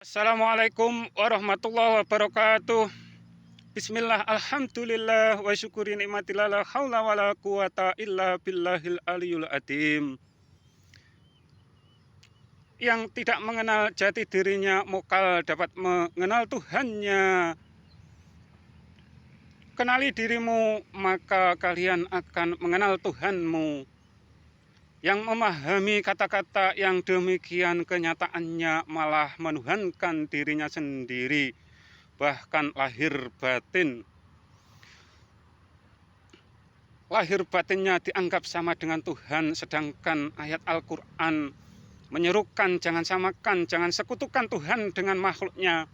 Assalamualaikum warahmatullahi wabarakatuh. Bismillah, alhamdulillah, wa syukuri nikmatillah, la haula wa la quwata illa billahil aliyul adim. Yang tidak mengenal jati dirinya mukal dapat mengenal Tuhannya. Kenali dirimu, maka kalian akan mengenal Tuhanmu. Yang memahami kata-kata yang demikian kenyataannya malah menuhankan dirinya sendiri, bahkan lahir batinnya dianggap sama dengan Tuhan, sedangkan ayat Al-Quran menyerukan jangan samakan, jangan sekutukan Tuhan dengan makhluknya.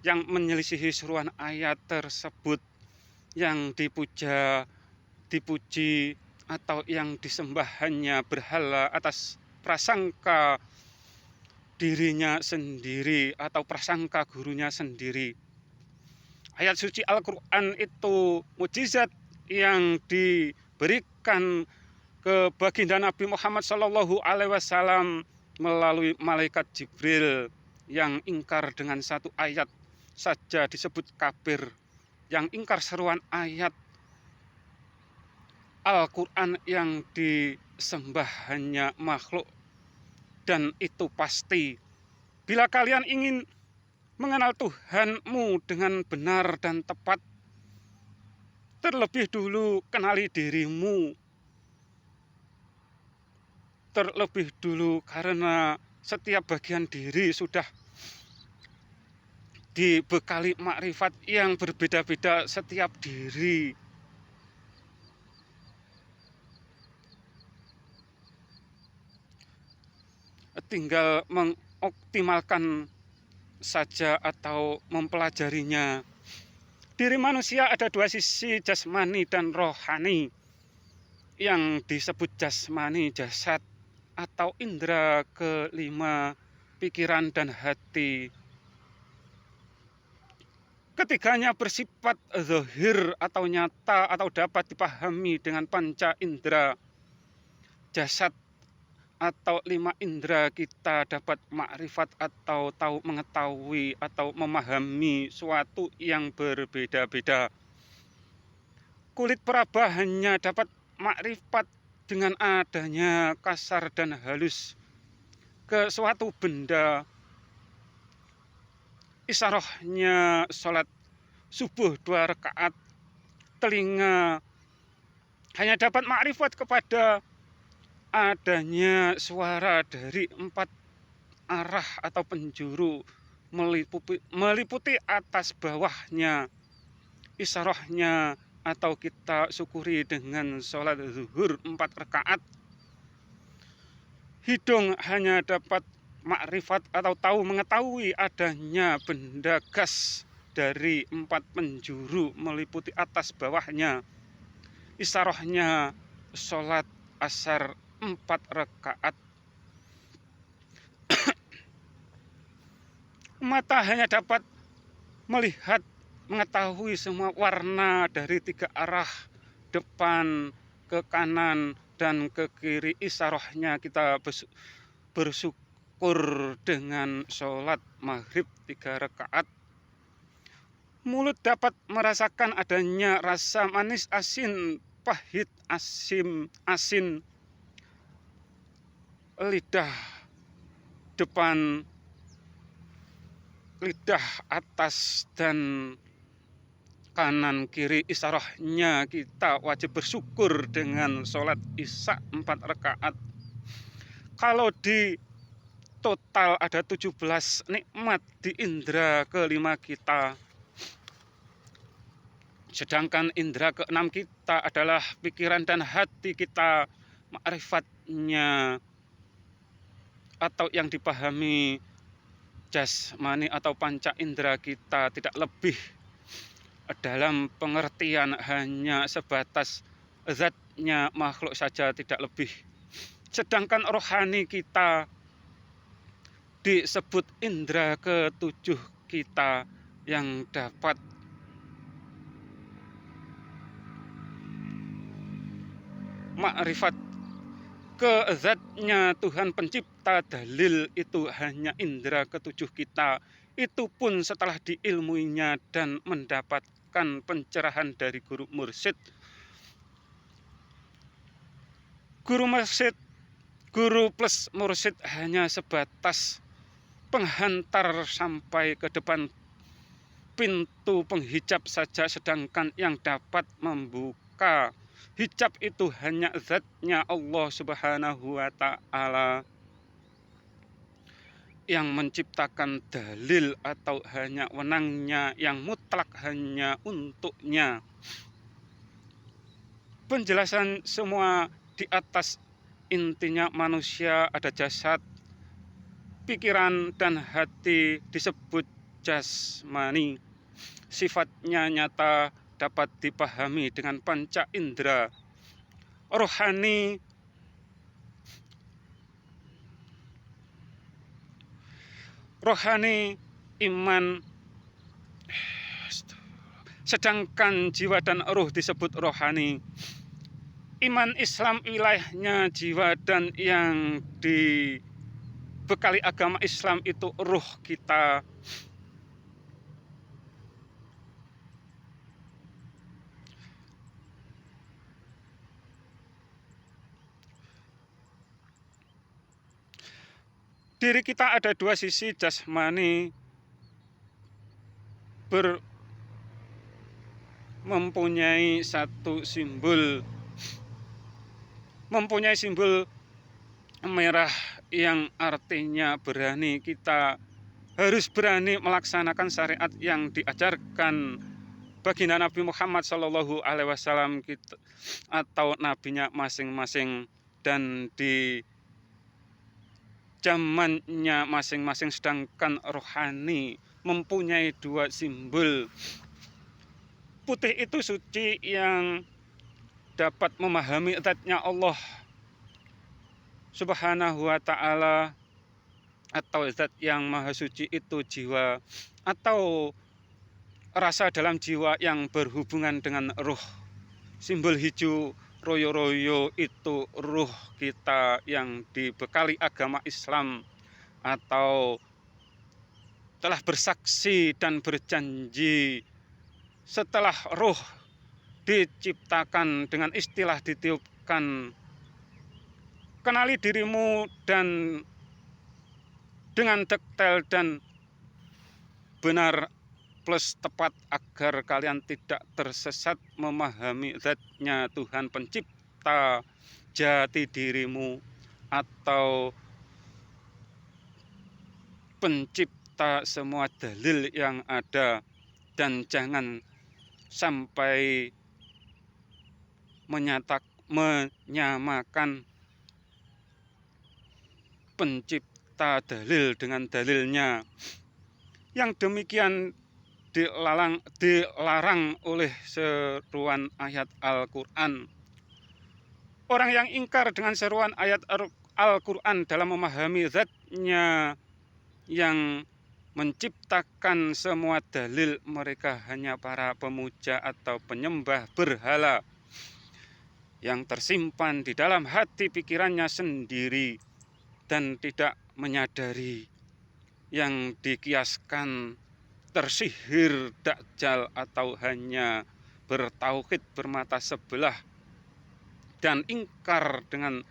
Yang menyelisihi seruan ayat tersebut, yang dipuji atau yang disembahannya berhala atas prasangka dirinya sendiri atau prasangka gurunya sendiri. Ayat suci Al-Quran itu mukjizat yang diberikan ke baginda Nabi Muhammad SAW melalui malaikat Jibril, yang ingkar dengan satu ayat saja disebut kafir, yang ingkar seruan ayat Al-Quran yang disembah hanya makhluk. Dan itu pasti, bila kalian ingin mengenal Tuhanmu dengan benar dan tepat, terlebih dulu kenali dirimu. Terlebih dulu, karena setiap bagian diri sudah dibekali makrifat yang berbeda-beda setiap diri. Tinggal mengoptimalkan saja atau mempelajarinya. Diri manusia ada dua sisi, jasmani dan rohani. Yang disebut jasmani, jasad atau indera kelima, pikiran dan hati. Ketiganya bersifat zahir atau nyata atau dapat dipahami dengan panca indera. Jasad atau lima indera kita dapat makrifat atau tahu, mengetahui atau memahami suatu yang berbeda-beda. Kulit peraba hanya dapat makrifat dengan adanya kasar dan halus ke suatu benda. Isyarahnya sholat subuh 2 rakaat. Telinga hanya dapat makrifat kepada adanya suara dari 4 arah atau penjuru, meliputi atas bawahnya. Isyarahnya atau kita syukuri dengan sholat zuhur 4 rakaat. Hidung hanya dapat makrifat atau tahu, mengetahui adanya benda gas dari 4 penjuru meliputi atas bawahnya. Isyarahnya sholat asar 4 rakaat. Mata hanya dapat melihat, mengetahui semua warna dari 3 arah, depan, ke kanan, dan ke kiri. Isyarahnya kita bersyukur dengan sholat maghrib 3 rakaat. Mulut dapat merasakan adanya rasa manis, asin, pahit, asin. Lidah depan, lidah atas, dan kanan kiri. Isyarahnya kita wajib bersyukur dengan sholat isya 4 rakaat. Kalau di total ada 17 nikmat di indera kelima kita. Sedangkan indera keenam kita adalah pikiran dan hati kita. Ma'rifatnya atau yang dipahami jasmani atau panca indera kita tidak lebih dalam pengertian hanya sebatas zatnya makhluk saja, tidak lebih. Sedangkan rohani kita disebut indera ke-7 kita, yang dapat makrifat ke zatnya Tuhan pencipta pencipta dalil itu hanya indera ketujuh kita, itu pun setelah diilmuinya dan mendapatkan pencerahan dari guru mursyid. Guru plus mursyid hanya sebatas penghantar sampai ke depan pintu penghijab saja, sedangkan yang dapat membuka hijab itu hanya zatnya Allah Subhanahu wa ta'ala yang menciptakan dalil, atau hanya wenangnya yang mutlak hanya untuknya. Penjelasan semua di atas, intinya manusia ada jasad, pikiran dan hati disebut jasmani. Sifatnya nyata, dapat dipahami dengan panca indera. Rohani iman, sedangkan jiwa dan ruh disebut rohani. Iman Islam wilayahnya jiwa, dan yang dibekali agama Islam itu ruh kita. Diri kita ada dua sisi, jasmani mempunyai simbol merah yang artinya berani. Kita harus berani melaksanakan syariat yang diajarkan baginda Nabi Muhammad SAW atau nabinya masing-masing, dan di zamannya masing-masing. Sedangkan rohani mempunyai dua simbol. Putih itu suci, yang dapat memahami zatnya Allah Subhanahu wa ta'ala, atau zat yang maha suci itu jiwa atau rasa dalam jiwa yang berhubungan dengan ruh. Simbol hijau royo-royo itu ruh kita yang dibekali agama Islam, atau telah bersaksi dan berjanji setelah ruh diciptakan dengan istilah ditiupkan, kenali dirimu dan dengan detail dan benar plus tepat, agar kalian tidak tersesat memahami zatnya Tuhan pencipta jati dirimu atau pencipta semua dalil yang ada. Dan jangan sampai menyamakan pencipta dalil dengan dalilnya. Yang demikian dilarang oleh seruan ayat Al-Quran. Orang yang ingkar dengan seruan ayat Al-Quran dalam memahami zatnya yang menciptakan semua dalil, mereka hanya para pemuja atau penyembah berhala yang tersimpan di dalam hati pikirannya sendiri dan tidak menyadari, yang dikiaskan tersihir dakjal, atau hanya bertauhid bermata sebelah dan ingkar dengan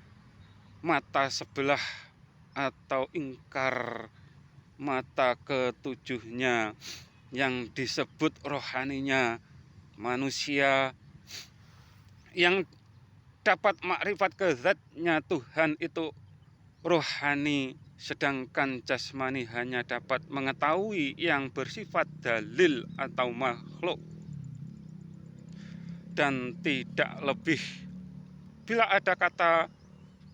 mata sebelah, atau ingkar mata ketujuhnya, yang disebut rohaninya. Manusia yang dapat makrifat ke zatnya Tuhan itu rohani, sedangkan jasmani hanya dapat mengetahui yang bersifat dalil atau makhluk dan tidak lebih. Bila ada kata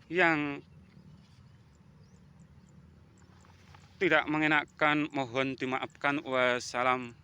yang tidak mengenakan, mohon dimaafkan. Wassalam.